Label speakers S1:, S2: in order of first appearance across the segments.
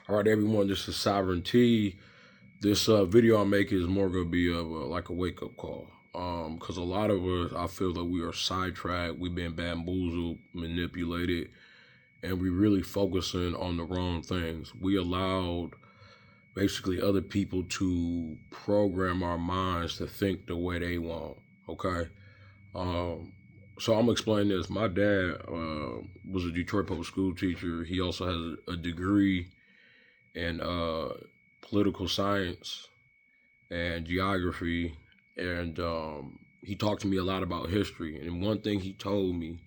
S1: All right, everyone, this is Sovereignty. This video I'm making is more going to be of like a wake-up call. Because a lot of us, I feel that we are sidetracked, we've been bamboozled, manipulated, and we really focusing on the wrong things. We allowed basically other people to program our minds to think the way they want, okay? So I'm gonna explain this. My dad was a Detroit public school teacher. He also has a degree in political science and geography, and he talked to me a lot about history. And one thing he told me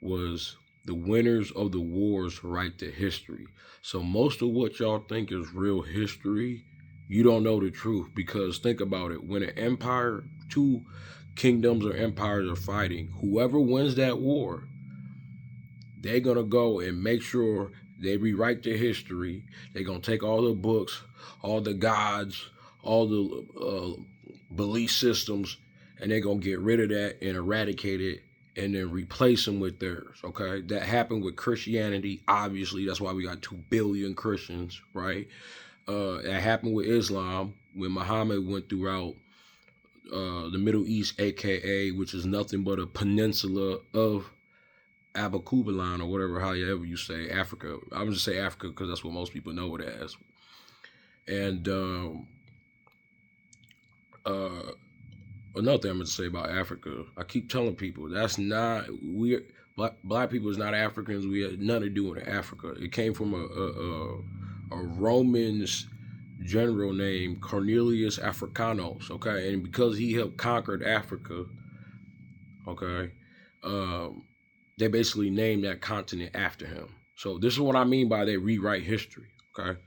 S1: was the winners of the wars write the history. So most of what y'all think is real history, you don't know the truth, because think about it. When an empire, two kingdoms or empires are fighting, whoever wins that war, they're going to go and make sure they rewrite the history. They're going to take all the books, all the gods, all the belief systems, and they're going to get rid of that and eradicate it and then replace them with theirs, okay? That happened with Christianity, obviously. That's why we got 2 billion Christians, right? That happened with Islam when Muhammad went throughout the Middle East, aka, which is nothing but a peninsula of Abakubalan, or whatever, however you say, Africa. I'm just say Africa because that's what most people know it as. And another thing I'm going to say about Africa, I keep telling people that's not, black people is not Africans. We had nothing to do with Africa. It came from a Roman general named Cornelius Africanus, okay? And because he helped conquer Africa, okay, they basically named that continent after him. So this is what I mean by they rewrite history, okay?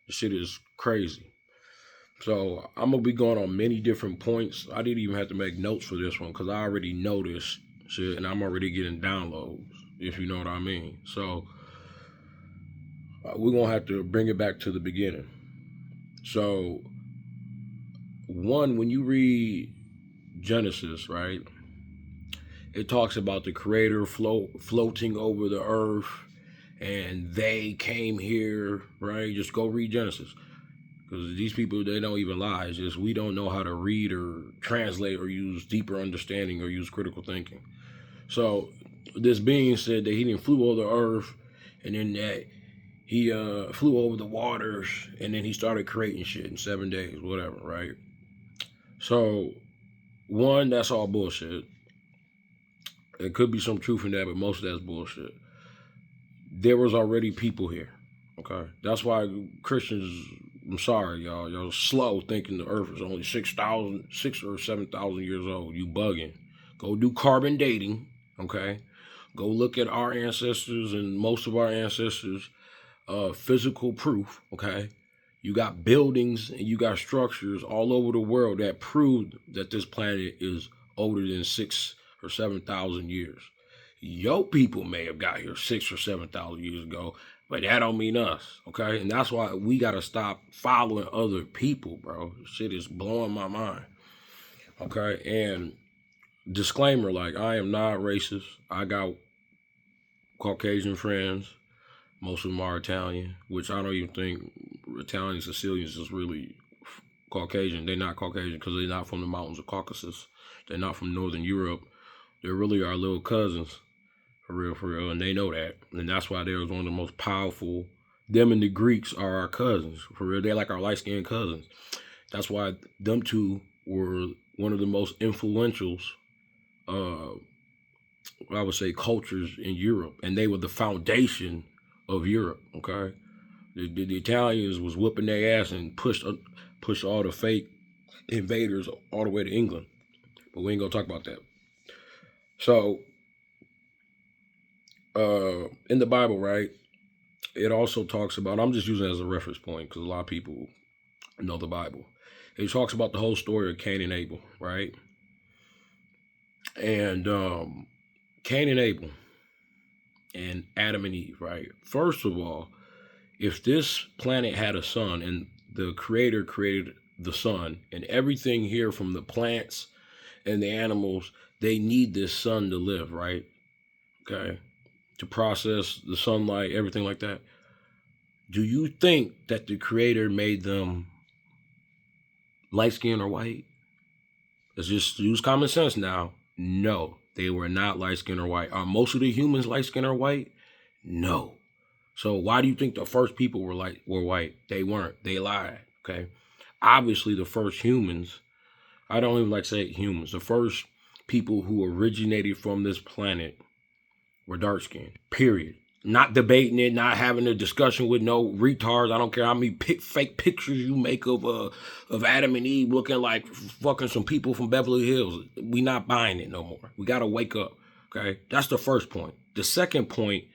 S1: This shit is crazy. So I'm going to be going on many different points. I didn't even have to make notes for this one because I already know this shit and I'm already getting downloads, if you know what I mean. So we're going to have to bring it back to the beginning. So one, when you read Genesis, right, it talks about the creator floating over the earth and they came here, right? Just go read Genesis. Because these people, they don't even lie. It's just we don't know how to read or translate or use deeper understanding or use critical thinking. So this being said that he didn't flew over the earth, and then that he flew over the waters, and then he started creating shit in 7 days, whatever, right? So one, that's all bullshit. There could be some truth in that, but most of that's bullshit. There was already people here, okay? That's why Christians, I'm sorry, y'all. Y'all slow thinking the earth is only 6 or 7,000 years old. You bugging. Go do carbon dating, okay? Go look at our ancestors and most of our ancestors' physical proof, okay? You got buildings and you got structures all over the world that prove that this planet is older than 6 or 7,000 years. Your people may have got here 6 or 7,000 years ago, but that don't mean us, okay? And that's why we got to stop following other people, bro. Shit is blowing my mind, okay? And disclaimer, like, I am not racist. I got Caucasian friends. Most of them are Italian, which I don't even think Italian Sicilians is really Caucasian. They're not Caucasian because they're not from the mountains of Caucasus. They're not from Northern Europe. They really are little cousins. For real, and they know that. And that's why they're one of the most powerful. Them and the Greeks are our cousins. For real, they're like our light-skinned cousins. That's why them two were one of the most influential, I would say, cultures in Europe. And they were the foundation of Europe, okay? The Italians was whooping their ass and pushed all the fake invaders all the way to England. But we ain't gonna talk about that. So, in the Bible, right, it also talks about, I'm just using it as a reference point because a lot of people know the Bible. It talks about the whole story of Cain and Abel, right? And Cain and Abel and Adam and Eve, right? First of all, if this planet had a sun and the creator created the sun and everything here from the plants and the animals, they need this sun to live, right? Okay. To process the sunlight, everything like that. Do you think that the Creator made them light skinned or white? Let's just use common sense now. No, they were not light skinned or white. Are most of the humans light skinned or white? No. So why do you think the first people were white? They weren't. They lied. Okay. Obviously, the first humans, I don't even like to say humans, the first people who originated from this planet were dark skinned. Period. Not debating it, not having a discussion with no retards. I don't care how many fake pictures you make of Adam and Eve looking like fucking some people from Beverly Hills. We not buying it no more. We got to wake up. Okay. That's the first point. The second point,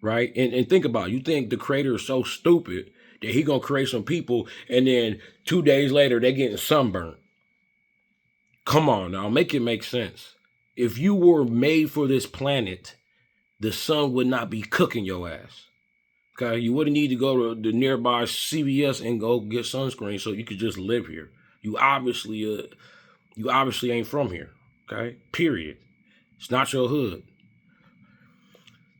S1: right? And think about it. You think the Creator is so stupid that he gonna create some people and then 2 days later they getting sunburned. Come on now, make it make sense. If you were made for this planet, the sun would not be cooking your ass. Okay, you wouldn't need to go to the nearby CVS and go get sunscreen so you could just live here. You obviously ain't from here. Okay, period. It's not your hood.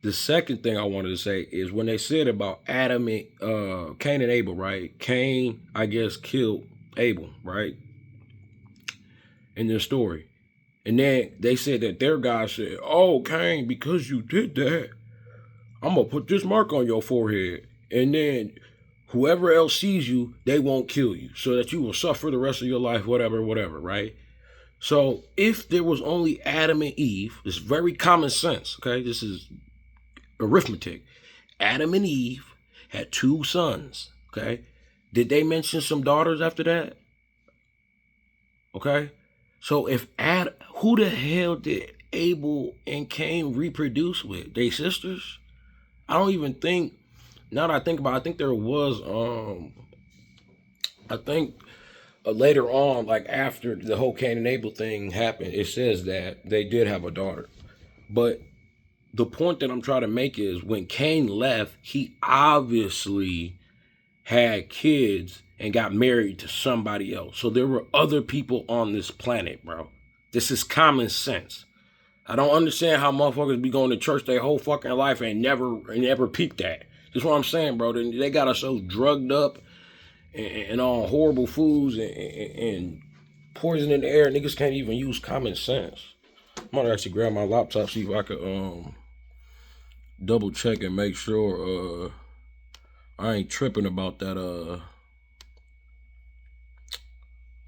S1: The second thing I wanted to say is when they said about Adam and Cain and Abel, right? Cain, I guess, killed Abel, right? In their story. And then they said that their God said, oh, Cain, because you did that, I'm going to put this mark on your forehead. And then whoever else sees you, they won't kill you so that you will suffer the rest of your life, whatever, right? So if there was only Adam and Eve, it's very common sense, okay? This is arithmetic. Adam and Eve had 2 sons, okay? Did they mention some daughters after that? Okay? So if who the hell did Abel and Cain reproduce with? They sisters? I don't even think, now that I think about it, I think there was, later on, like after the whole Cain and Abel thing happened, it says that they did have a daughter. But the point that I'm trying to make is when Cain left, he obviously had kids and got married to somebody else. So there were other people on this planet, bro. This is common sense. I don't understand how motherfuckers be going to church their whole fucking life and never peep that. That's what I'm saying, bro. They got us so drugged up and on horrible foods and poison in the air. Niggas can't even use common sense. I'm gonna actually grab my laptop, see if I could double check and make sure I ain't tripping about that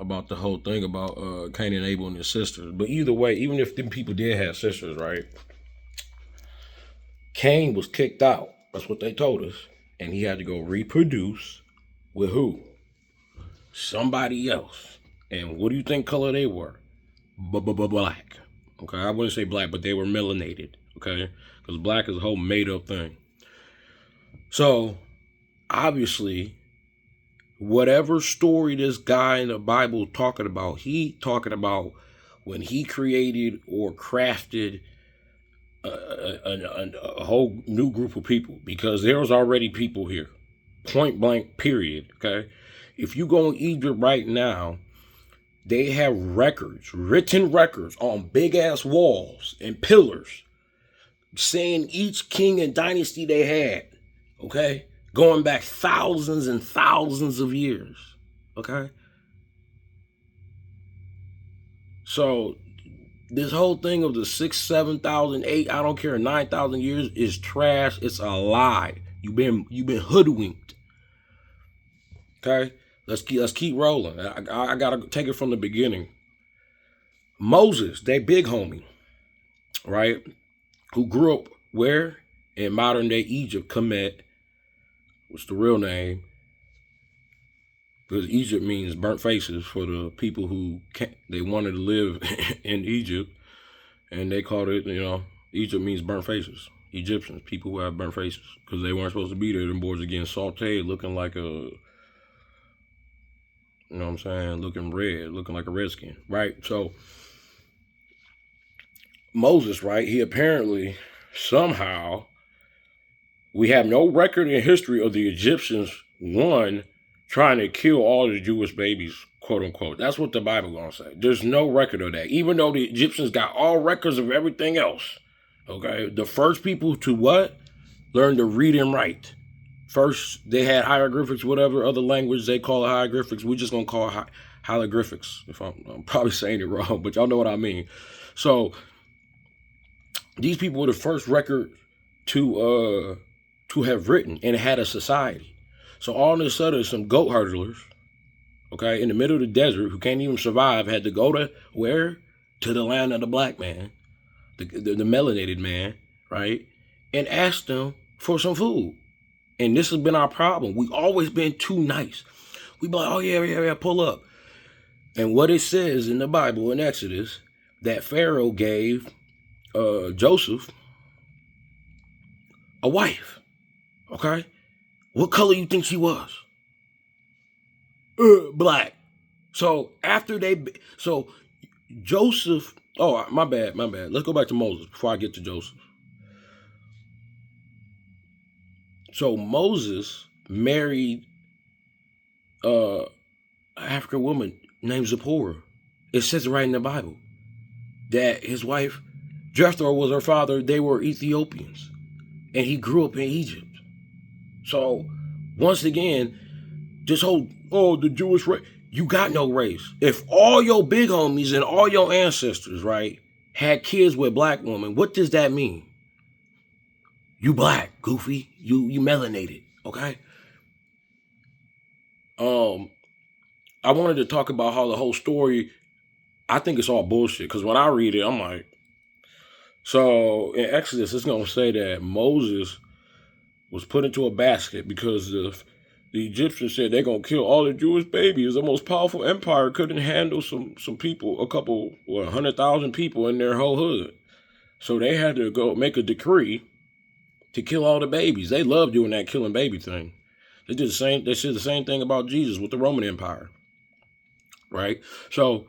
S1: about the whole thing about Cain and Abel and his sisters. But either way, even if them people did have sisters, right? Cain was kicked out. That's what they told us. And he had to go reproduce with who? Somebody else. And what do you think color they were? Black. Okay, I wouldn't say black, but they were melanated. Okay, because black is a whole made up thing. So obviously, whatever story this guy in the Bible talking about, he talking about when he created or crafted a whole new group of people, because there was already people here, point blank, period. Okay, if you go in Egypt right now, they have written records on big ass walls and pillars saying each king and dynasty they had, okay? Going back thousands and thousands of years, okay? So this whole thing of the 6, 7,000, 8, I don't care, 9,000 years is trash. It's a lie. You've been hoodwinked. Okay? Let's keep rolling. I gotta take it from the beginning. Moses, they big homie, right? Who grew up where? In modern day Egypt, Kemet, what's the real name? Because Egypt means burnt faces for the people who they wanted to live in Egypt, and they called it, Egypt means burnt faces. Egyptians, people who have burnt faces, because they weren't supposed to be there. Them boys are getting sauteed, looking like looking red, looking like a redskin, right? So Moses, right? He apparently, somehow, we have no record in history of the Egyptians, trying to kill all the Jewish babies, quote unquote. That's what the Bible gonna say. There's no record of that. Even though the Egyptians got all records of everything else. Okay. The first people to what? Learn to read and write. First, they had hieroglyphics, whatever other language they call it hieroglyphics. We're just going to call it hieroglyphics. If I'm probably saying it wrong, but y'all know what I mean. So these people were the first record to have written, and it had a society. So all of a sudden, some goat herders, okay, in the middle of the desert, who can't even survive, had to go to where? To the land of the black man, the melanated man, right? And ask them for some food. And this has been our problem. We've always been too nice. We be like, oh yeah, pull up. And what it says in the Bible in Exodus, that Pharaoh gave Joseph a wife. Okay? What color you think she was? Black. So after so Joseph, oh, my bad. Let's go back to Moses before I get to Joseph. So Moses married an African woman named Zipporah. It says it right in the Bible that his wife, Jethro was her father. They were Ethiopians. And he grew up in Egypt. So once again, this whole, the Jewish race, you got no race. If all your big homies and all your ancestors, right, had kids with black women, what does that mean? You black, goofy. You melanated, okay? I wanted to talk about how the whole story, I think it's all bullshit. Because when I read it, I'm like, so in Exodus, it's going to say that Moses was put into a basket because the Egyptians said they're going to kill all the Jewish babies. The most powerful empire couldn't handle some people, 100,000 people in their whole hood. So they had to go make a decree to kill all the babies. They love doing that killing baby thing. They did the same. They said the same thing about Jesus with the Roman Empire, right? So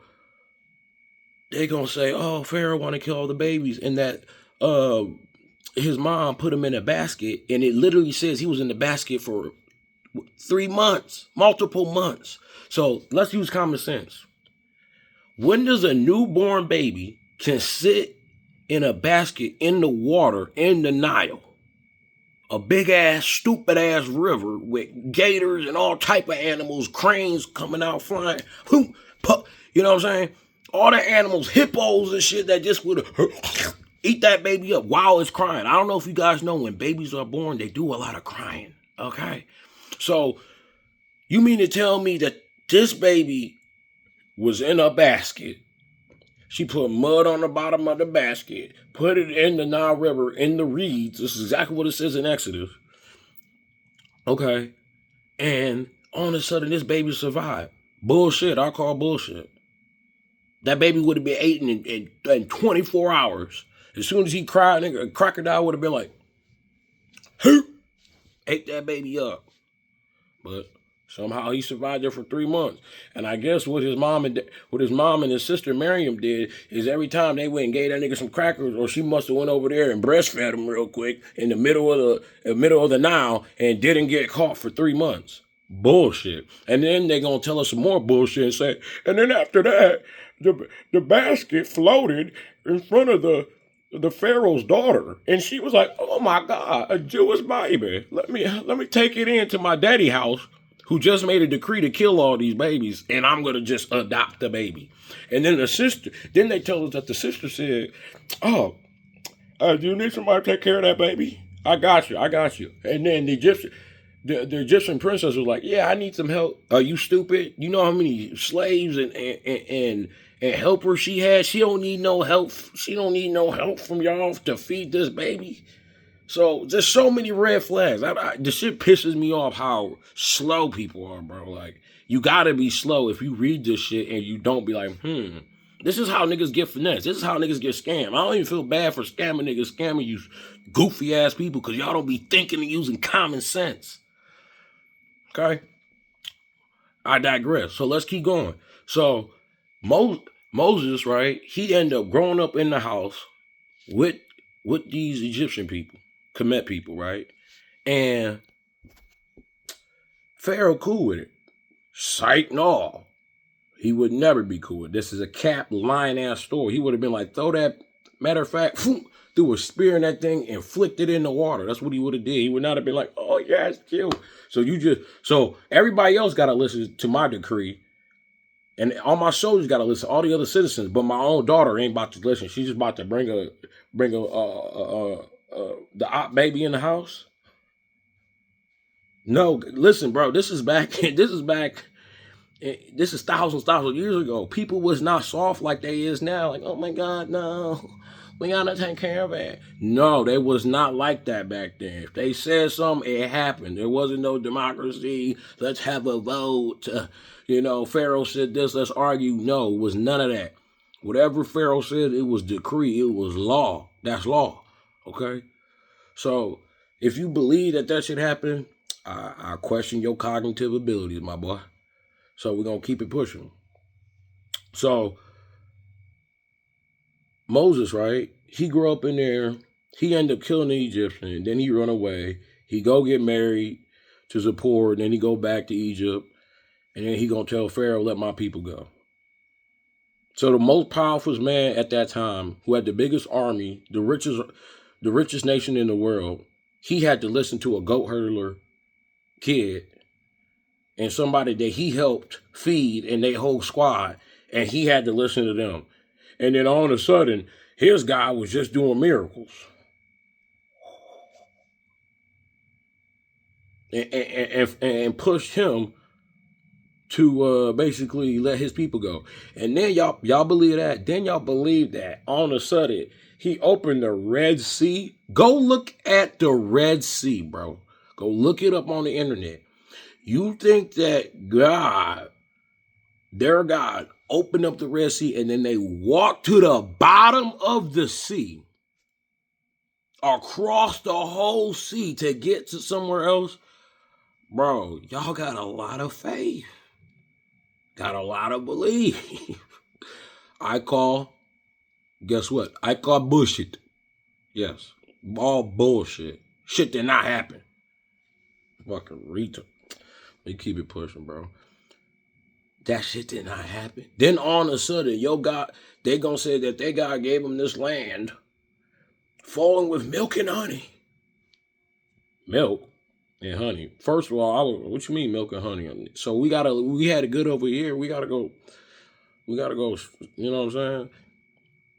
S1: they gonna say, "Oh, Pharaoh want to kill all the babies," and that his mom put him in a basket, and it literally says he was in the basket for 3 months, multiple months. So let's use common sense. When does a newborn baby can sit in a basket in the water in the Nile? A big ass, stupid ass river with gators and all type of animals, cranes coming out flying. You know what I'm saying? All the animals, hippos and shit that just would eat that baby up while it's crying. I don't know if you guys know, when babies are born, they do a lot of crying. Okay? So you mean to tell me that this baby was in a basket? She put mud on the bottom of the basket, put it in the Nile River, in the reeds. This is exactly what it says in Exodus. Okay. And all of a sudden, this baby survived. Bullshit. I call bullshit. That baby would have been eaten in 24 hours. As soon as he cried, a crocodile would have been like, "Who?" Ate that baby up. But somehow he survived there for 3 months. And I guess what his mom and his sister Miriam did is every time they went and gave that nigga some crackers, or she must have went over there and breastfed him real quick in the middle of the Nile and didn't get caught for 3 months. Bullshit. And then they're gonna tell us some more bullshit and say, and then after that, the basket floated in front of the Pharaoh's daughter, and she was like, "Oh my God, a Jewish baby! Let me take it into my daddy house, who just made a decree to kill all these babies, and I'm gonna just adopt the baby." And then then they tell us that the sister said, "Oh, do you need somebody to take care of that baby? I got you. And then the Egyptian princess was like, "Yeah, I need some help." Are you stupid? You know how many slaves and helpers she had? She don't need no help. She don't need no help from y'all to feed this baby. So there's so many red flags. This shit pisses me off how slow people are, bro. Like, you gotta be slow if you read this shit and you don't be like, this is how niggas get finessed. This is how niggas get scammed. I don't even feel bad for scamming you goofy ass people, because y'all don't be thinking and using common sense. Okay? I digress. So let's keep going. So Moses, right? He ended up growing up in the house with these Egyptian people, Kemet people, right? And Pharaoh cool with it. Sight and all. He would never be cool with it. This is a cap lying ass story. He would have been like, throw that, matter of fact, threw a spear in that thing and flicked it in the water. That's what he would have did. He would not have been like, oh yeah, it's cute. So everybody else got to listen to my decree. And all my soldiers got to listen, all the other citizens, but my own daughter ain't about to listen. She's just about to bring the op baby in the house. No, listen, bro, this is thousands of years ago. People was not soft like they is now. Like, oh my God, no, we gotta take care of it. No, they was not like that back then. If they said something, it happened. There wasn't no democracy. Let's have a vote. Pharaoh said this, let's argue. No, it was none of that. Whatever Pharaoh said, it was decree. It was law. That's law. Okay? So if you believe that should happen, I question your cognitive abilities, my boy. So we're going to keep it pushing. So Moses, right? He grew up in there. He ended up killing the Egyptian. Then he run away. He go get married to Zipporah. And then he go back to Egypt. And then he going to tell Pharaoh, let my people go. So the most powerful man at that time, who had the biggest army, the richest nation in the world, he had to listen to a goat hurdler kid and somebody that he helped feed and their whole squad, and he had to listen to them. And then all of a sudden, his guy was just doing miracles. And pushed him to basically let his people go. And then y'all believe that. Then y'all believe that all of a sudden, he opened the Red Sea. Go look at the Red Sea, bro. Go look it up on the internet. You think that their God, opened up the Red Sea and then they walked to the bottom of the sea, across the whole sea to get to somewhere else? Bro, y'all got a lot of faith. Got a lot of belief. Guess what? I call bullshit. Yes, all bullshit. Shit did not happen. Fucking retard. They keep it pushing, bro. That shit did not happen. Then all of a sudden, they gonna say that their God gave them this land flowing with milk and honey. Milk and honey. First of all, what you mean milk and honey? So we had it good over here. We gotta go, you know what I'm saying?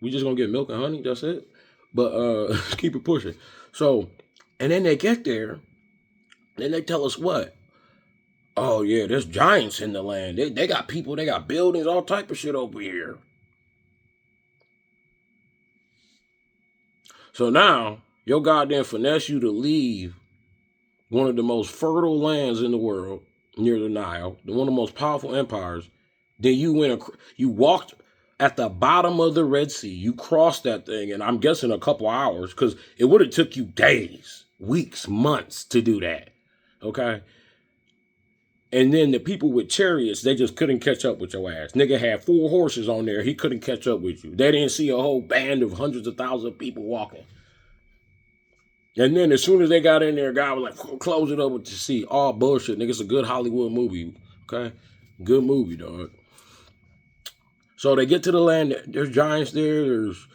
S1: We just gonna get milk and honey, that's it. But keep it pushing. So, and then they get there, then they tell us what? Oh yeah, there's giants in the land. They got people, they got buildings, all type of shit over here. So now, your God then finesse you to leave one of the most fertile lands in the world, near the Nile, one of the most powerful empires. Then you walked at the bottom of the Red Sea. You crossed that thing, and I'm guessing a couple hours, because it would have took you days, weeks, months to do that. Okay? And then the people with chariots, they just couldn't catch up with your ass. Nigga had 4 horses on there. He couldn't catch up with you. They didn't see a whole band of hundreds of thousands of people walking. And then as soon as they got in there, God was like, close it up with the sea. All bullshit, nigga. It's a good Hollywood movie, okay? Good movie, dog. So they get to the land. There's giants there. There's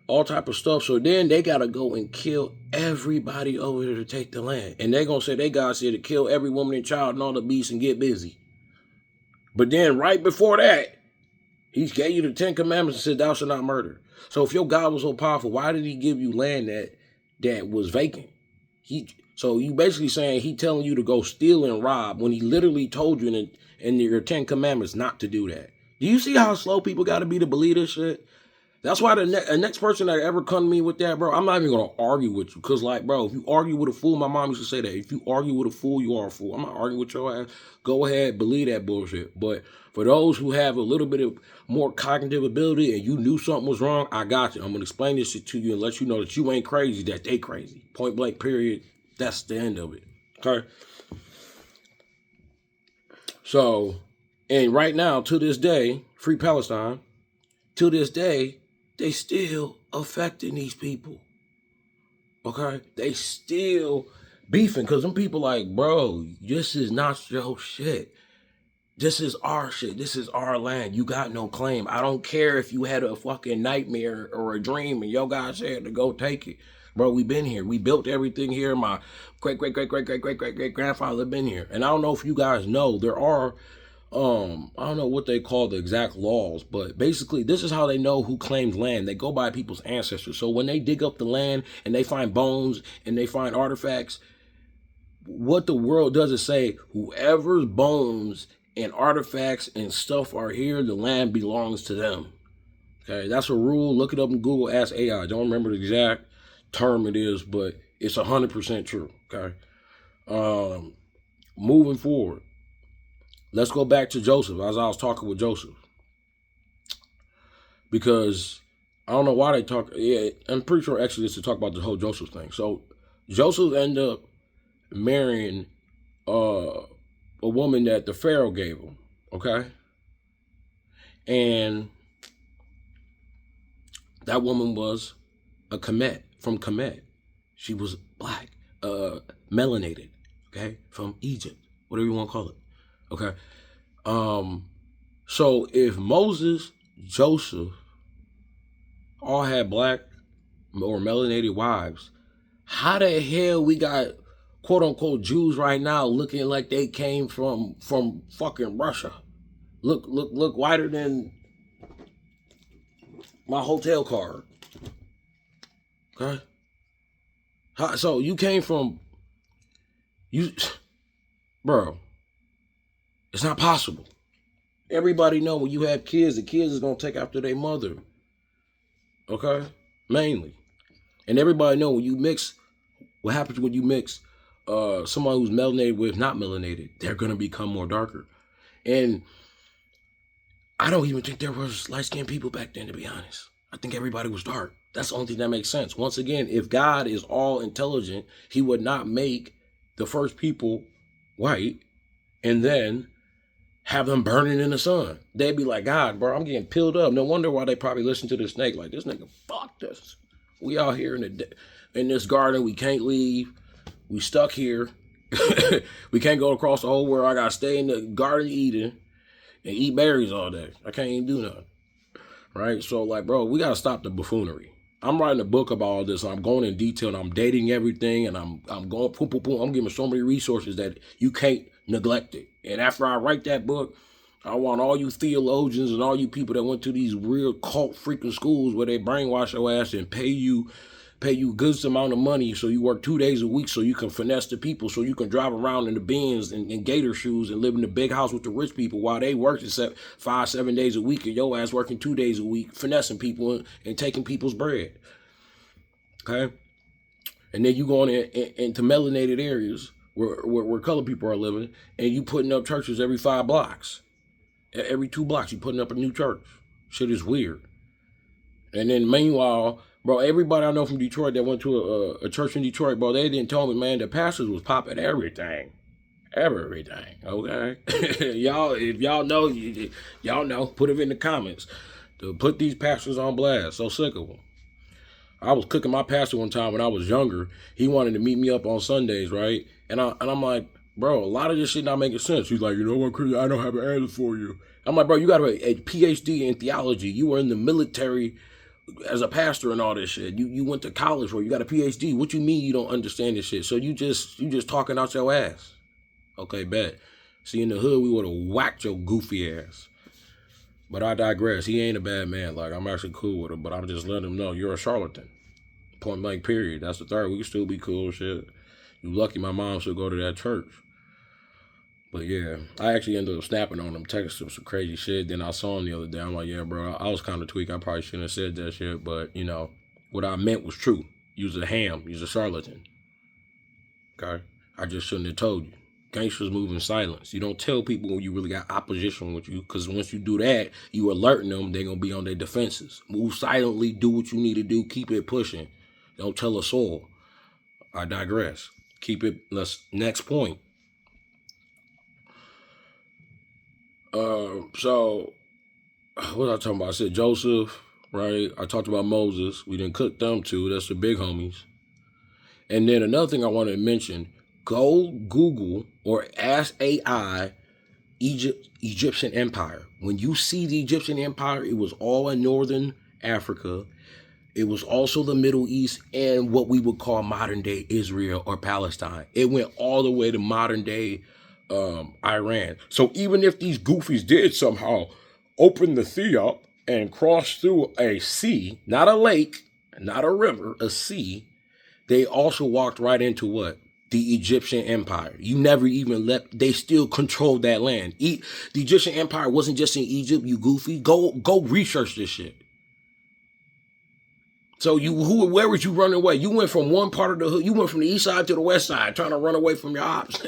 S1: all type of stuff. So then they got to go and kill everybody over there to take the land. And they going to say, they God said to kill every woman and child and all the beasts and get busy. But then right before that, he gave you the 10 commandments and said, thou shalt not murder. So if your God was so powerful, why did he give you land that was vacant? So you basically saying he telling you to go steal and rob when he literally told you in your 10 commandments not to do that. Do you see how slow people got to be to believe this shit? That's why the next person that ever come to me with that, bro, I'm not even going to argue with you. Because, like, bro, if you argue with a fool, my mom used to say that. If you argue with a fool, you are a fool. I'm not arguing with your ass. Go ahead, believe that bullshit. But for those who have a little bit of more cognitive ability and you knew something was wrong, I got you. I'm going to explain this shit to you and let you know that you ain't crazy, that they crazy. Point blank, period. That's the end of it. Okay? So, and right now, to this day, Free Palestine, to this day, they still affecting these people. Okay? They still beefing because them people like, bro, this is not your shit. This is our shit. This is our land. You got no claim. I don't care if you had a fucking nightmare or a dream and your guy said to go take it. Bro, we been here. We built everything here. My great grandfather been here. And I don't know if you guys know, there are I don't know what they call the exact laws, but basically this is how they know who claims land. They go by people's ancestors. So when they dig up the land and they find bones and they find artifacts, what the world does is say whoever's bones and artifacts and stuff are here, the land belongs to them. Okay, that's a rule. Look it up in Google, ask AI. I don't remember the exact term it is, but it's 100% true. Okay. Moving forward, let's go back to Joseph, as I was talking with Joseph. Because I don't know why they talk. Yeah, I'm pretty sure Exodus to talk about the whole Joseph thing. So Joseph ended up marrying a woman that the Pharaoh gave him. Okay. And that woman was a Kemet, from Kemet. She was black, melanated, okay, from Egypt, whatever you want to call it, okay. So if Moses, Joseph, all had black or melanated wives, how the hell we got quote unquote Jews right now looking like they came from fucking Russia? Look whiter than my hotel card. Okay. So you came from, bro, it's not possible. Everybody know when you have kids, the kids is going to take after their mother. Okay? Mainly. And everybody know when you mix, what happens when you mix someone who's melanated with not melanated, they're going to become more darker. And I don't even think there was light-skinned people back then, to be honest. I think everybody was dark. That's the only thing that makes sense. Once again, if God is all intelligent, he would not make the first people white and then have them burning in the sun. They'd be like, God, bro, I'm getting peeled up. No wonder why they probably listen to the snake. Like, this nigga fucked us. We out here in this garden. We can't leave. We stuck here. We can't go across the whole world. I got to stay in the Garden of Eden and eat berries all day. I can't even do nothing. Right? So, like, bro, we got to stop the buffoonery. I'm writing a book about all this. I'm going in detail and I'm dating everything and I'm going boom, boom, boom. I'm giving so many resources that you can't neglect it. And after I write that book, I want all you theologians and all you people that went to these real cult freaking schools where they brainwash your ass and pay you good amount of money so you work 2 days a week so you can finesse the people, so you can drive around in the Benz and gator shoes and live in the big house with the rich people while they work 5-7 days a week and your ass working 2 days a week, finessing people and taking people's bread. Okay? And then you going into melanated areas where colored people are living and you putting up churches every 5 blocks. Every 2 blocks you putting up a new church. Shit is weird. And then meanwhile, bro, everybody I know from Detroit that went to a church in Detroit, bro, they didn't tell me, man, the pastors was popping everything. Everything, okay? Y'all, if y'all know, y'all know, put it in the comments. To put these pastors on blast. So sick of them. I was cooking my pastor one time when I was younger. He wanted to meet me up on Sundays, right? And I'm like, bro, a lot of this shit not making sense. He's like, you know what, Chris, I don't have an answer for you. I'm like, bro, you got a PhD in theology. You were in the military as a pastor and all this shit. You went to college or you got a PhD. What you mean you don't understand this shit? So you just talking out your ass. Okay, bet. See, in the hood, we would have whacked your goofy ass. But I digress. He ain't a bad man. Like, I'm actually cool with him, but I'm just letting him know you're a charlatan. Point blank, period. That's the third. We can still be cool, shit. You lucky my mom should go to that church. But yeah, I actually ended up snapping on him, texting him some crazy shit. Then I saw him the other day. I'm like, yeah, bro, I was kind of tweaked. I probably shouldn't have said that shit. But, you know, what I meant was true. You's a ham. You's a charlatan. Okay? I just shouldn't have told you. Gangsters move in silence. You don't tell people when you really got opposition with you, because once you do that, you alerting them, they're going to be on their defenses. Move silently, do what you need to do, keep it pushing. Don't tell us all. I digress. Keep it, next point. So, what was I talking about? I said Joseph, right? I talked about Moses. We didn't cook them too. That's the big homies. And then another thing I wanted to mention, go Google or ask AI Egyptian Empire. When you see the Egyptian Empire, it was all in northern Africa. It was also the Middle East and what we would call modern day Israel or Palestine. It went all the way to modern day Iran. So even if these goofies did somehow open the sea up and cross through a sea, not a lake, not a river, a sea, they also walked right into what? The Egyptian Empire. You never even left. They still controlled that land. The Egyptian Empire wasn't just in Egypt, you goofy. Go research this shit. So where was you running away? You went from one part of the hood. You went from the east side to the west side trying to run away from your ops.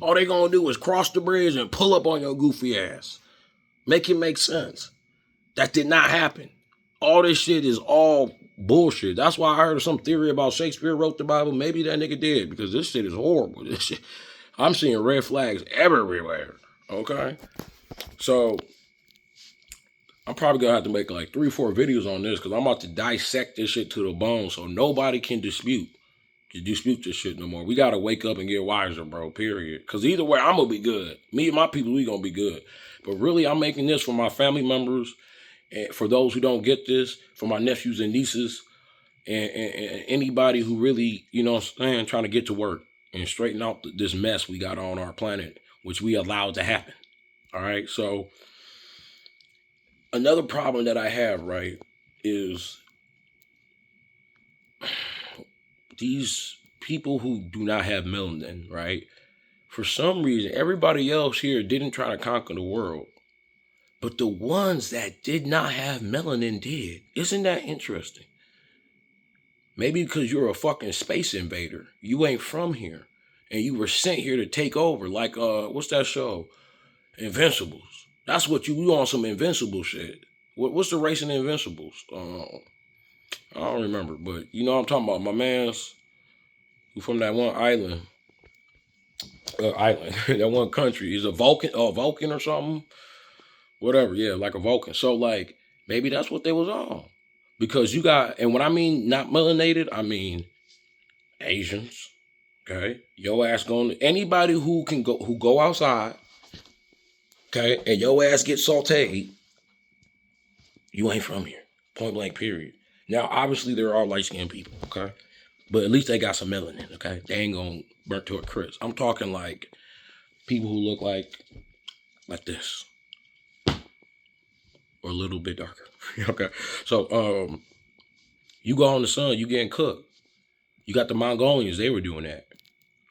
S1: All they gonna do is cross the bridge and pull up on your goofy ass. Make it make sense. That did not happen. All this shit is all bullshit. That's why I heard some theory about Shakespeare wrote the Bible. Maybe that nigga did, because this shit is horrible. This shit, I'm seeing red flags everywhere. Okay? So I'm probably gonna have to make like 3 or 4 videos on this, because I'm about to dissect this shit to the bone so nobody can dispute this shit no more. We gotta wake up and get wiser, bro, period. Because either way, I'm gonna be good. Me and my people, we gonna be good. But really, I'm making this for my family members, and for those who don't get this, for my nephews and nieces, and anybody who really, you know what I'm saying, trying to get to work and straighten out this mess we got on our planet, which we allowed to happen. All right, so another problem that I have, right, is these people who do not have melanin, right? For some reason, everybody else here didn't try to conquer the world, but the ones that did not have melanin did. Isn't that interesting? Maybe because you're a fucking space invader. You ain't from here. And you were sent here to take over. Like, what's that show? Invincibles. That's what you on, some Invincible shit. What's the race in Invincibles? I don't remember. But you know what I'm talking about. My man's who from that one island. That one country. He's a Vulcan or something. Whatever. Yeah, like a Vulcan. So, like, maybe that's what they was on. Because you got, and when I mean not melanated, I mean Asians. Okay, your ass going, anybody who go outside, okay, and your ass get sauteed, you ain't from here. Point blank, period. Now, obviously, there are light skinned people, okay, but at least they got some melanin, okay. They ain't gonna burn to a crisp. I'm talking like people who look like this, or a little bit darker. Okay, so you go in the sun, you getting cooked. You got the Mongolians, they were doing that.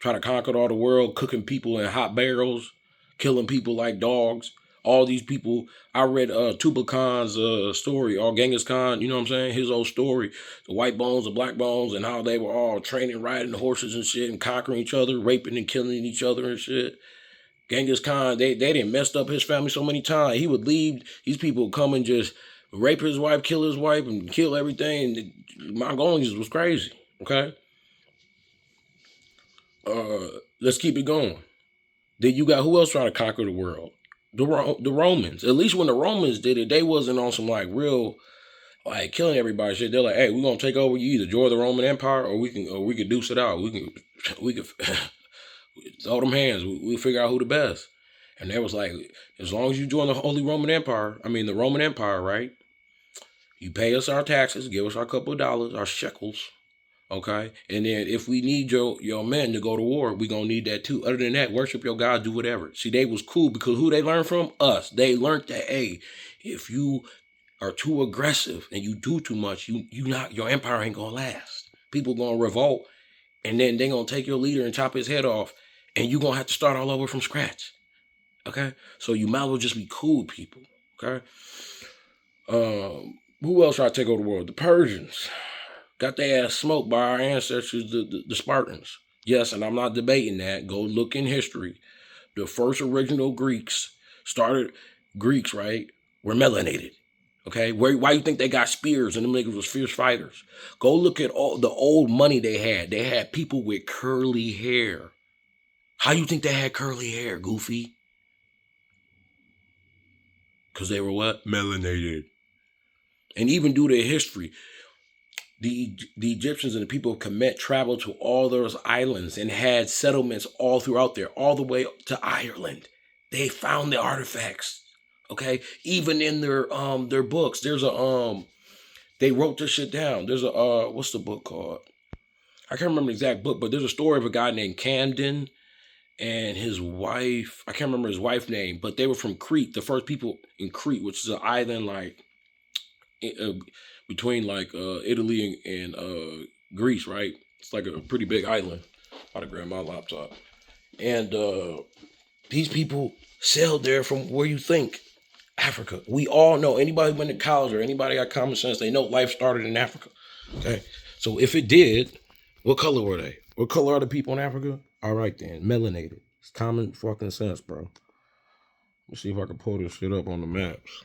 S1: Trying to conquer all the world, cooking people in hot barrels, killing people like dogs. All these people, I read Tubal Khan's story, or Genghis Khan, you know what I'm saying? His old story, the white bones, the black bones, and how they were all training, riding horses and shit, and conquering each other, raping and killing each other and shit. Genghis Khan, they didn't messed up his family so many times. He would leave, these people would come and just rape his wife, kill his wife, and kill everything. The Mongolians was crazy, okay? Let's keep it going. Then you got who else trying to conquer the world? The Romans. At least when the Romans did it, they wasn't on some like real like killing everybody shit. They're like, hey, we're gonna take over. You either join the Roman Empire or we can deuce it out. We can throw them hands. We'll figure out who the best. And they was like, as long as you join the Holy Roman Empire, the Roman Empire, right? You pay us our taxes, give us our couple of dollars, our shekels. Okay, and then if we need your men to go to war, we gonna need that too. Other than that, worship your God, do whatever. See, they was cool because who they learned from? Us. They learned that, hey, if you are too aggressive and you do too much, your empire ain't gonna last. People gonna revolt, and then they gonna take your leader and chop his head off, and you gonna have to start all over from scratch. Okay, so you might as well just be cool people. Okay, who else tried to take over the world? The Persians. Got their ass smoked by our ancestors, the Spartans. Yes, and I'm not debating that. Go look in history. The first original Greeks, right, were melanated. Okay? Why you think they got spears and them niggas was fierce fighters? Go look at all the old money they had. They had people with curly hair. How you think they had curly hair, goofy? Because they were what? Melanated. And even due to history, the Egyptians and the people of Kemet traveled to all those islands and had settlements all throughout there, all the way to Ireland. They found the artifacts. Okay, even in their books, there's a they wrote this shit down. There's a what's the book called? I can't remember the exact book, but there's a story of a guy named Camden and his wife. I can't remember his wife's name, but they were from Crete, the first people in Crete, which is an island like uh, between like Italy and Greece, right? It's like a pretty big island. I'll grab my laptop. And these people sailed there from where you think Africa. We all know, anybody who went to college or anybody got common sense, they know life started in Africa. Okay, so if it did, what color were they? What color are the people in Africa? All right then, melanated. It's common fucking sense, bro. Let's see if I can pull this shit up on the maps.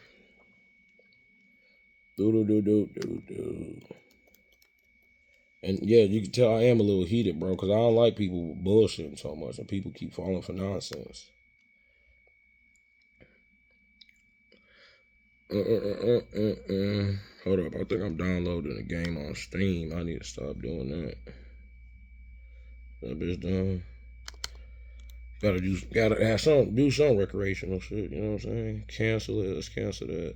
S1: And yeah, you can tell I am a little heated, bro, because I don't like people bullshitting so much and people keep falling for nonsense. Hold up, I think I'm downloading a game on Steam. I need to stop doing that. That bitch done. Gotta have do some recreational shit, you know what I'm saying? Cancel it, let's cancel that.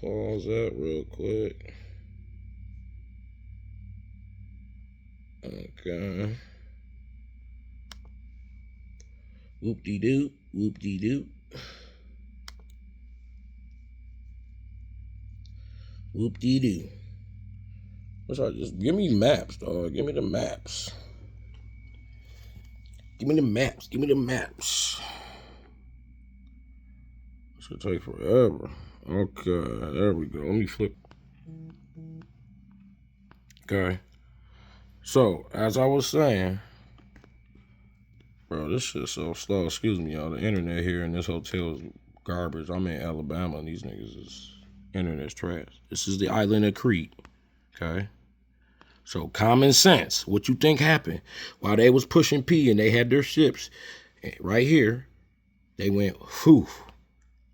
S1: Pause that real quick. Okay. Whoop-de-doo, whoop-de-doo. Whoop-de-doo. What's that? Just give me maps, dog. Give me the maps. Give me the maps. Give me the maps. This should take forever. Okay, there we go. Let me flip. Okay. So, as I was saying, bro, this shit's so slow. Excuse me, y'all. The internet here in this hotel is garbage. I'm in Alabama, and these niggas is internet's trash. This is the island of Crete. Okay. So common sense. What you think happened while they was pushing P and they had their ships right here? They went whew.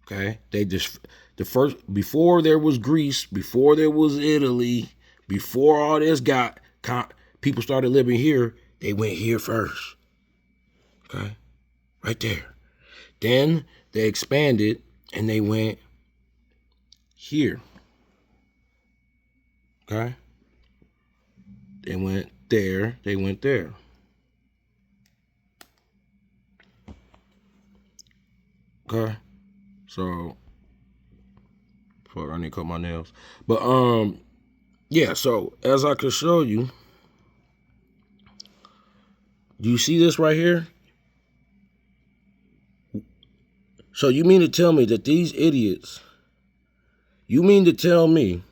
S1: Okay. They just before there was Greece, before there was Italy, before all this people started living here. They went here first. Okay. Right there. Then they expanded and they went here. Okay. They went there. They went there. Okay. So, fuck, I need to cut my nails. But, yeah, so, as I could show you, do you see this right here? So, you mean to tell me that these idiots, you mean to tell me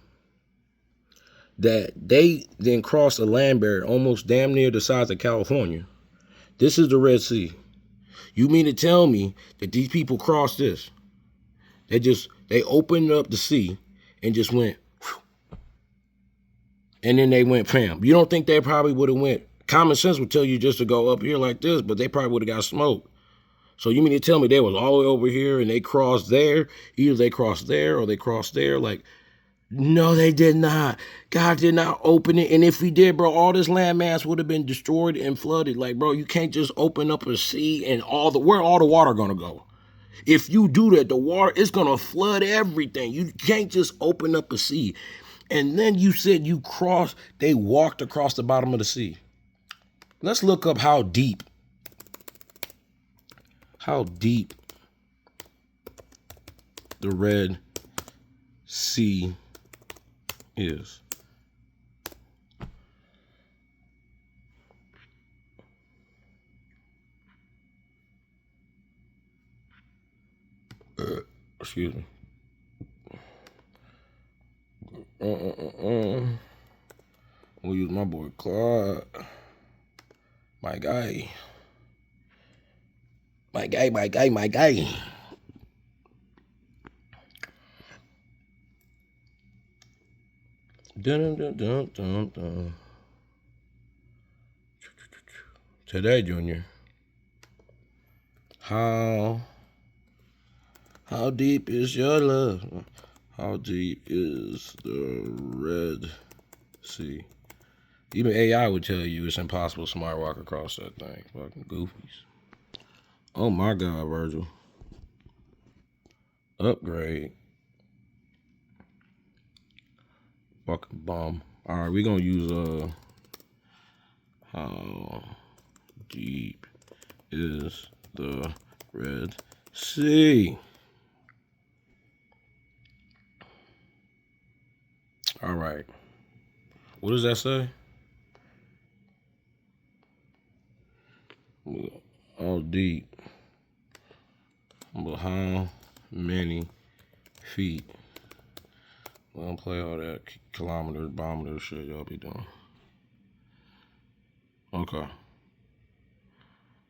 S1: that they then crossed a land barrier almost damn near the size of California? This is the Red Sea. You mean to tell me that these people crossed this? They opened up the sea and just went, whew, and then they went, fam. You don't think they probably would have went, common sense would tell you just to go up here like this, but they probably would have got smoked. So you mean to tell me they was all the way over here and they crossed there? Either they crossed there or they crossed there? Like, no, they did not. God did not open it. And if he did, bro, all this landmass would have been destroyed and flooded. Like, bro, you can't just open up a sea and where all the water gonna go? If you do that, the water is gonna flood everything. You can't just open up a sea. And then you said they walked across the bottom of the sea. Let's look up how deep the Red Sea is. Excuse me. We'll use my boy Claude. My guy. Dun. Today, Junior. How deep is your love? How deep is the Red Sea? Even AI would tell you it's impossible to smart walk across that thing. Fucking goofies. Oh my God, Virgil. Upgrade. Fucking bomb. All right, we're gonna use how deep is the Red Sea? All right. What does that say? How deep? But how many feet? We don't play all that kilometers, barometers shit y'all be doing. Okay.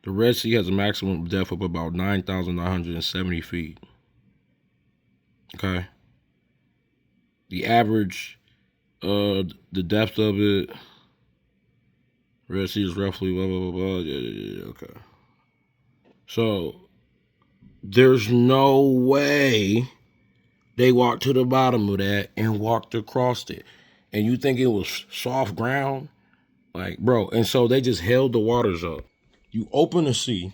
S1: The Red Sea has a maximum depth of about 9,970 feet. Okay. The average, the depth of it, Red Sea is roughly blah, blah, blah, blah. Yeah. Okay. So, there's no way they walked to the bottom of that and walked across it. And you think it was soft ground? Like, bro, and so they just held the waters up. You open the sea,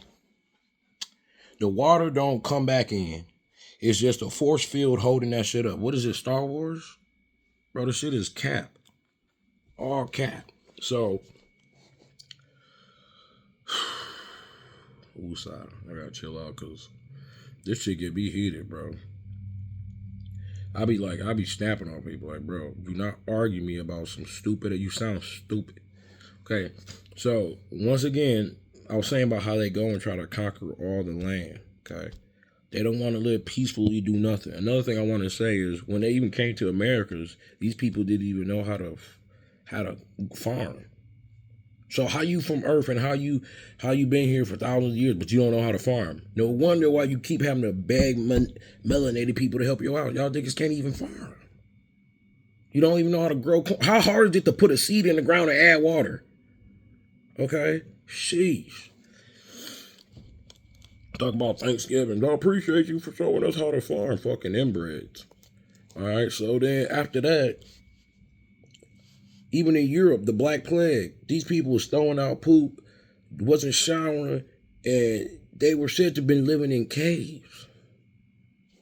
S1: the water don't come back in. It's just a force field holding that shit up. What is it, Star Wars? Bro, this shit is cap. All cap. So, side. I gotta chill out because this shit get me heated, bro. I be snapping on people like, bro, do not argue me about some stupid, you sound stupid. Okay, so once again, I was saying about how they go and try to conquer all the land, okay? They don't want to live peacefully, do nothing. Another thing I want to say is when they even came to Americas, these people didn't even know how to farm. So how you from Earth and how you been here for thousands of years, but you don't know how to farm? No wonder why you keep having to beg melanated people to help you out. Y'all niggas can't even farm. You don't even know how to grow. How hard is it to put a seed in the ground and add water? Okay, sheesh. Talk about Thanksgiving. I appreciate you for showing us how to farm, fucking inbreds. All right, so then after that, even in Europe, the Black Plague, these people was throwing out poop, wasn't showering, and they were said to have been living in caves.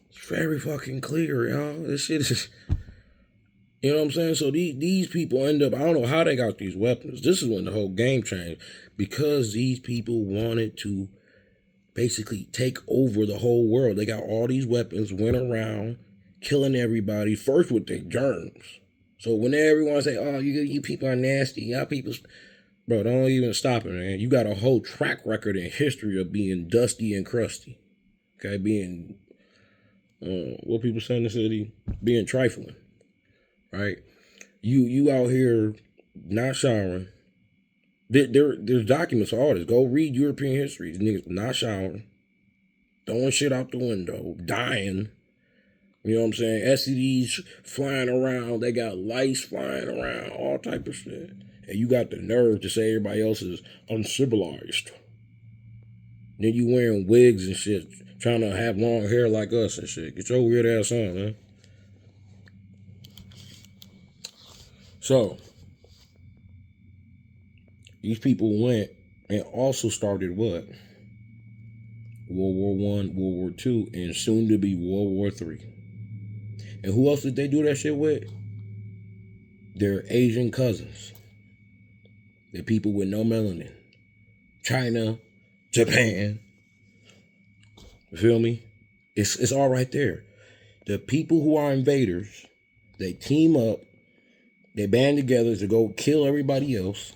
S1: It's very fucking clear, y'all. This shit is, you know what I'm saying? So these people end up, I don't know how they got these weapons. This is when the whole game changed. Because these people wanted to basically take over the whole world. They got all these weapons, went around killing everybody, first with their germs. So when everyone say, oh, you people are nasty, y'all people, bro, don't even stop it, man. You got a whole track record in history of being dusty and crusty. Okay, being, what people say in the city, being trifling, right? You out here not showering. There's documents for all this. Go read European history. These niggas not showering, throwing shit out the window, dying. You know what I'm saying? STDs flying around. They got lice flying around, all type of shit. And you got the nerve to say everybody else is uncivilized. Then you wearing wigs and shit, trying to have long hair like us and shit. Get your weird ass on, man. So, these people went and also started what? World War I, World War II, and soon to be World War III. And who else did they do that shit with? Their Asian cousins. The people with no melanin. China, Japan. You feel me? It's all right there. The people who are invaders, they team up, they band together to go kill everybody else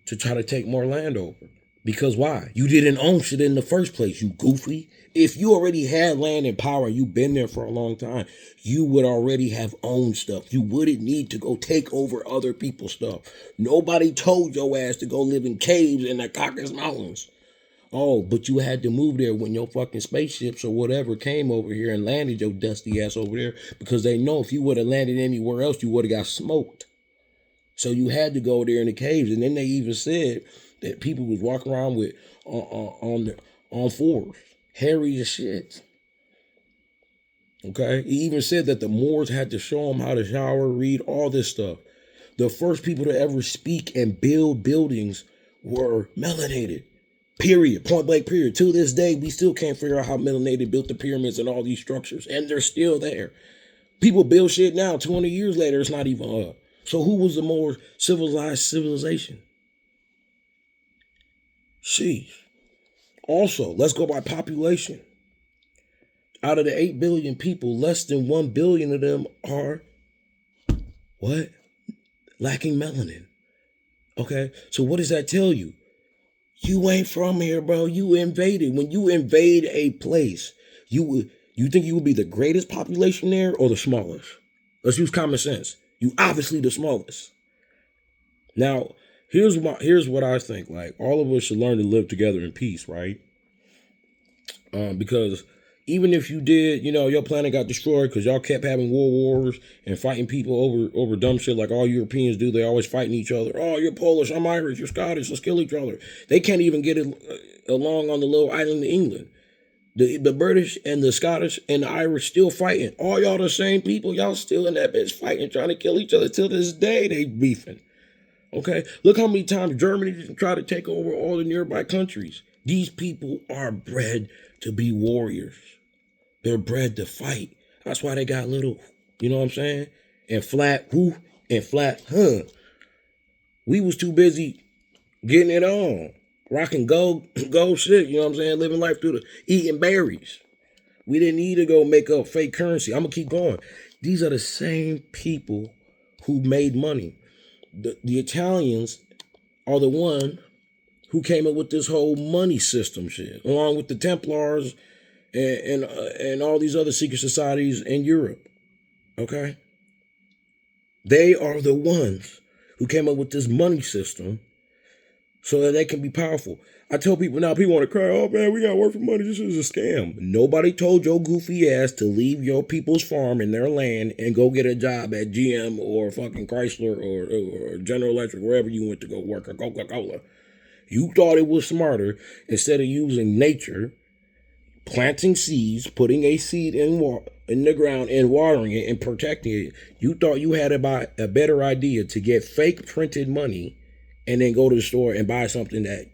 S1: to try to take more land over. Because why? You didn't own shit in the first place, you goofy. If you already had land and power, you've been there for a long time, you would already have owned stuff. You wouldn't need to go take over other people's stuff. Nobody told your ass to go live in caves in the Caucasus Mountains. Oh, but you had to move there when your fucking spaceships or whatever came over here and landed your dusty ass over there, because they know if you would have landed anywhere else, you would have got smoked. So you had to go there in the caves. And then they even said that people was walking around with on fours, hairy as shit. Okay? He even said that the Moors had to show them how to shower, read, all this stuff. The first people to ever speak and build buildings were melanated. Period. Point blank period. To this day, we still can't figure out how melanated built the pyramids and all these structures. And they're still there. People build shit now. 200 years later, it's not even up. So who was the more civilized civilization? Sheesh. Also, let's go by population. Out of the 8 billion people, less than 1 billion of them are what? Lacking melanin. Okay, so what does that tell you? You ain't from here, bro. You invaded. When you invade a place, you think you would be the greatest population there or the smallest? Let's use common sense. You obviously the smallest. Now, here's what I think. Like, all of us should learn to live together in peace, right? Because even if you did, your planet got destroyed because y'all kept having world wars and fighting people over dumb shit like all Europeans do. They always fighting each other. Oh, you're Polish, I'm Irish, you're Scottish, let's kill each other. They can't even get it along on the little island of England. The British and the Scottish and the Irish still fighting. All y'all the same people. Y'all still in that bitch fighting, trying to kill each other. Till this day, they beefing. Okay? Look how many times Germany tried to take over all the nearby countries. These people are bred to be warriors. They're bred to fight. That's why they got little, you know what I'm saying? And flat, whoo, and flat, huh. We was too busy getting it on. Rocking gold shit, you know what I'm saying? Living life through the eating berries. We didn't need to go make up fake currency. I'm going to keep going. These are the same people who made money. The Italians are the one who came up with this whole money system shit, along with the Templars and all these other secret societies in Europe. Okay? They are the ones who came up with this money system so that they can be powerful. I tell people now, people want to cry, oh man, we got to work for money. This is a scam. Nobody told your goofy ass to leave your people's farm and their land and go get a job at GM or fucking Chrysler or General Electric, wherever you went to go work, or Coca-Cola. You thought it was smarter, instead of using nature, planting seeds, putting a seed in the ground and watering it and protecting it, you thought you had a better idea to get fake printed money and then go to the store and buy something that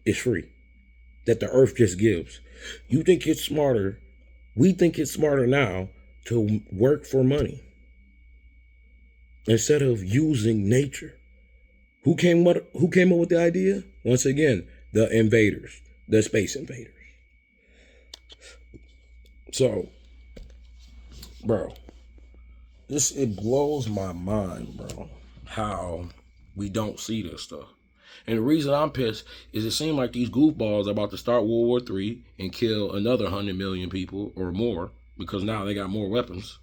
S1: is free, that the earth just gives. You think it's smarter. We think it's smarter now to work for money instead of using nature. Who came up with the idea? Once again, the invaders, the space invaders. So, bro, it blows my mind, bro, how we don't see this stuff. And the reason I'm pissed is it seems like these goofballs are about to start World War III and kill another 100 million people or more because now they got more weapons.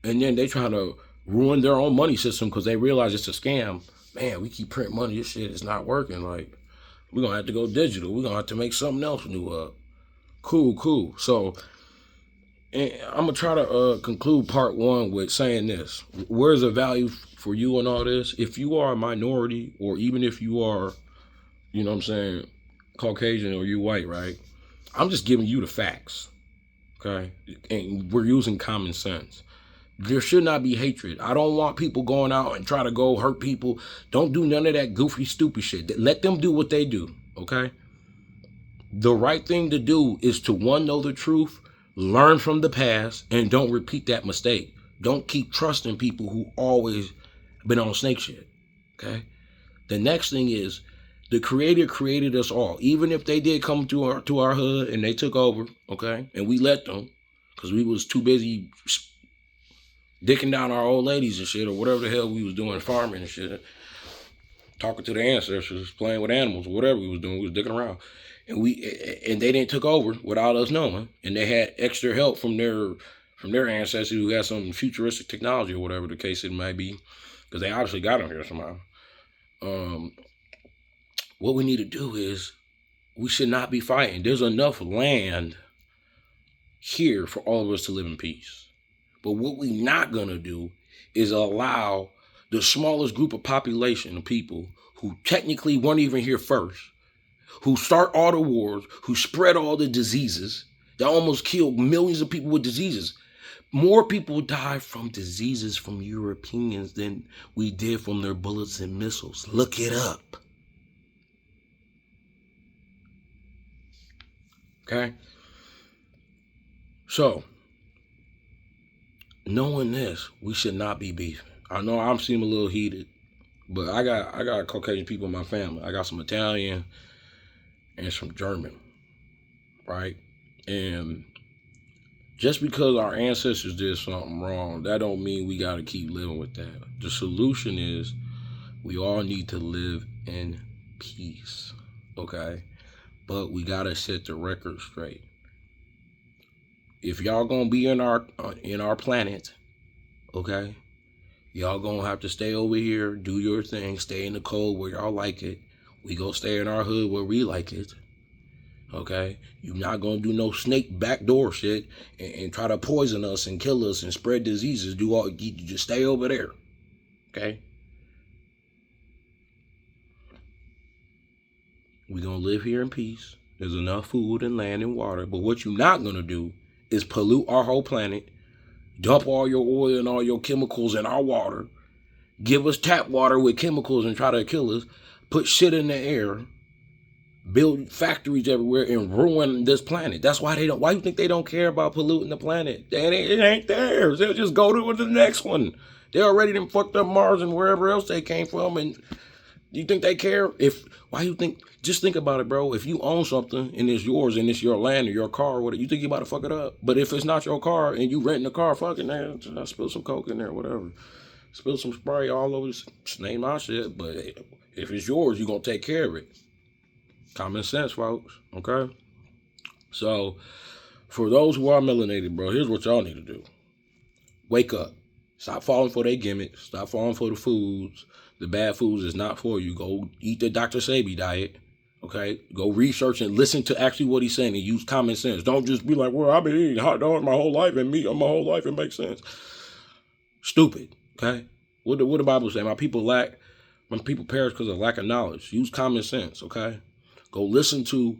S1: And then they trying to ruin their own money system because they realize it's a scam. Man, we keep printing money. This shit is not working. Like, we're going to have to go digital. We're going to have to make something else new up. Cool. So, and I'm going to try to conclude part one with saying this. Where's the value for you in all this? If you are a minority, or even if you are, you know what I'm saying, Caucasian or you white, right? I'm just giving you the facts, okay? And we're using common sense. There should not be hatred. I don't want people going out and try to go hurt people. Don't do none of that goofy, stupid shit. Let them do what they do, okay? The right thing to do is to, one, know the truth, learn from the past, and don't repeat that mistake. Don't keep trusting people who always been on snake shit, okay? The next thing is, the Creator created us all. Even if they did come to our hood and they took over, okay, and we let them, because we was too busy dicking down our old ladies and shit, or whatever the hell we was doing, farming and shit, talking to the ancestors, playing with animals, or whatever we was doing, we was dicking around. And they didn't took over without us knowing, and they had extra help from their ancestors who had some futuristic technology or whatever the case it might be, because they obviously got them here somehow. What we need to do is, we should not be fighting. There's enough land here for all of us to live in peace. But what we're not going to do is allow the smallest group of population of people who technically weren't even here first, who start all the wars, who spread all the diseases, that almost killed millions of people with diseases. More people died from diseases from Europeans than we did from their bullets and missiles. Look it up. Okay? So, knowing this, we should not be beefing. I know I'm seeming a little heated, but I got Caucasian people in my family. I got some Italian and some German, right? And just because our ancestors did something wrong, that don't mean we got to keep living with that. The solution is we all need to live in peace, okay? But we got to set the record straight. If y'all gonna be in our planet, okay, y'all gonna have to stay over here, do your thing, stay in the cold where y'all like it. We gonna stay in our hood where we like it. Okay, you're not gonna do no snake backdoor shit and try to poison us and kill us and spread diseases. You just stay over there. Okay, we gonna live here in peace. There's enough food and land and water. But what you're not gonna do is pollute our whole planet, dump all your oil and all your chemicals in our water, give us tap water with chemicals and try to kill us, put shit in the air, build factories everywhere and ruin this planet. That's why why you think they don't care about polluting the planet? It ain't theirs. They'll just go to the next one. They already done fucked up Mars and wherever else they came from. And you think they care? Why you think, just think about it, bro. If you own something and it's yours and it's your land or your car or whatever, you think you about to fuck it up. But if it's not your car and you renting a car, fuck it, man. I spill some Coke in there, whatever. Spill some spray all over, just name my shit. But if it's yours, you gonna take care of it. Common sense, folks. Okay? So, for those who are melanated, bro, here's what y'all need to do. Wake up. Stop falling for their gimmicks. Stop falling for the foods. The bad foods is not for you. Go eat the Dr. Sebi diet. Okay? Go research and listen to actually what he's saying and use common sense. Don't just be like, well, I've been eating hot dogs my whole life and meat my whole life. It makes sense. Stupid. Okay? What the Bible say? My people perish because of lack of knowledge. Use common sense. Okay? Go listen to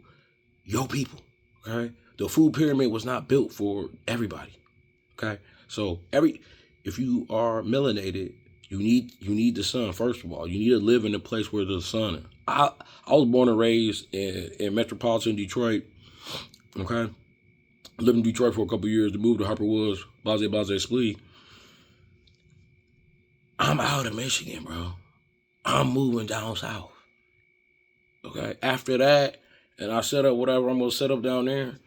S1: your people, okay? The food pyramid was not built for everybody, okay? So if you are melanated, you need the sun, first of all. You need to live in a place where there's sun is. I was born and raised in metropolitan Detroit, okay? I lived in Detroit for a couple of years, to move to Harper Woods, blase, splee. I'm out of Michigan, bro. I'm moving down south. Okay, after that, and I set up whatever I'm going to set up down there,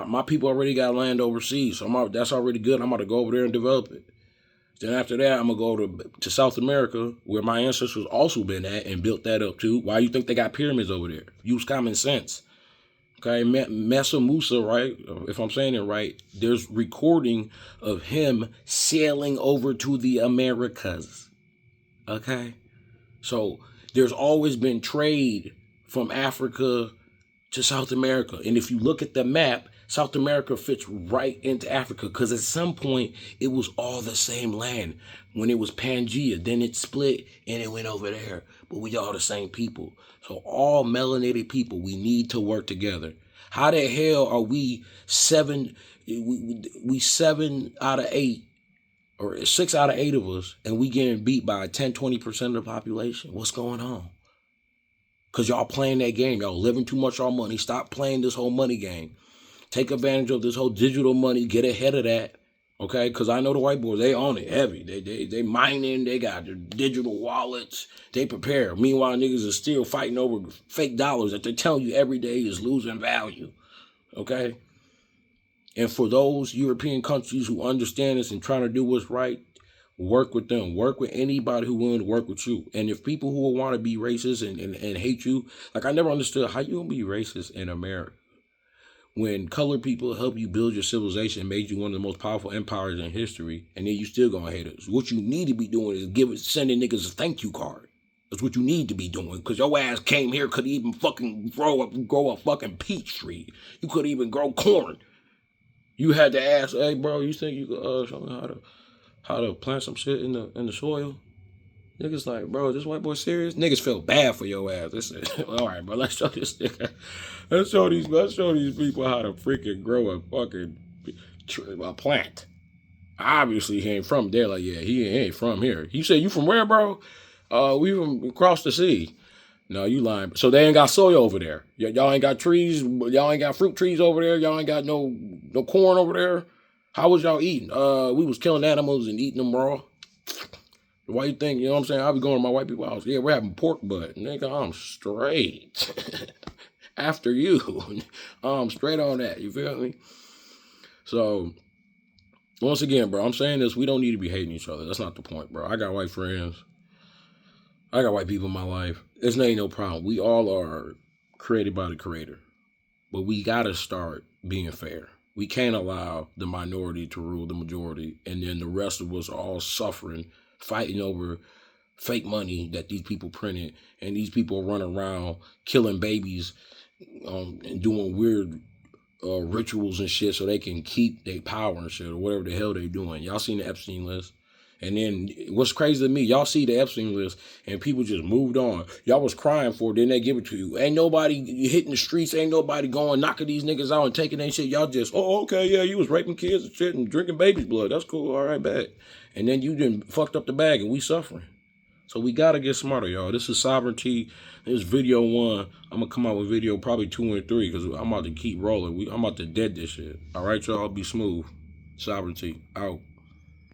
S1: my people already got land overseas, so that's already good. I'm about to go over there and develop it. Then after that, I'm going to go to South America, where my ancestors also been at and built that up too. Why you think they got pyramids over there? Use common sense. Okay, Massa Musa, right? If I'm saying it right, there's recording of him sailing over to the Americas. Okay, so there's always been trade from Africa to South America. And if you look at the map, South America fits right into Africa because at some point it was all the same land. When it was Pangea, then it split and it went over there. But we all the same people. So all melanated people, we need to work together. How the hell are we 7 out of 8 or 6 out of 8 of us and we getting beat by 10-20% of the population? What's going on? Because y'all playing that game. Y'all living too much on money. Stop playing this whole money game. Take advantage of this whole digital money. Get ahead of that. Okay? Because I know the white boys, they own it heavy. They mining. They got their digital wallets. They prepare. Meanwhile, niggas are still fighting over fake dollars that they're telling you every day is losing value. Okay? And for those European countries who understand this and trying to do what's right, work with them. Work with anybody who willing to work with you. And if people who will want to be racist and hate you, like I never understood how you gonna be racist in America when colored people help you build your civilization and made you one of the most powerful empires in history, and then you still gonna hate us. What you need to be doing is sending niggas a thank you card. That's what you need to be doing, because your ass came here, could even fucking grow a fucking peach tree. You could even grow corn. You had to ask, hey bro, you think you could show me how to plant some shit in the soil? Niggas like, bro, is this white boy serious? Niggas feel bad for your ass. All right, bro, let's show this nigga. Let's show these people how to freaking grow a fucking plant. Obviously, he ain't from there. Like, yeah, he ain't from here. You say you from where, bro? We from across the sea. No, you lying. So they ain't got soy over there. Y'all ain't got trees. Y'all ain't got fruit trees over there. Y'all ain't got no corn over there. How was y'all eating? We was killing animals and eating them raw. Why you think, you know what I'm saying? I be going to my white people's house. Yeah, we're having pork butt. Nigga, I'm straight. After you. I'm straight on that. You feel me? So, once again, bro, I'm saying this. We don't need to be hating each other. That's not the point, bro. I got white friends. I got white people in my life. There's ain't no problem. We all are created by the Creator. But we got to start being fair. We can't allow the minority to rule the majority, and then the rest of us are all suffering, fighting over fake money that these people printed, and these people run around killing babies and doing weird rituals and shit so they can keep their power and shit or whatever the hell they doing. Y'all seen the Epstein list? And then what's crazy to me, y'all see the Epstein list and people just moved on. Y'all was crying for it, then they give it to you. Ain't nobody hitting the streets, ain't nobody going knocking these niggas out and taking their shit. Y'all just, oh, okay, yeah, you was raping kids and shit and drinking baby's blood. That's cool, all right, bet. And then you done fucked up the bag and we suffering. So we gotta get smarter, y'all. This is Sovereignty. This is video 1. I'm gonna come out with video probably 2 and 3 because I'm about to keep rolling. I'm about to dead this shit. All right, y'all, be smooth. Sovereignty out.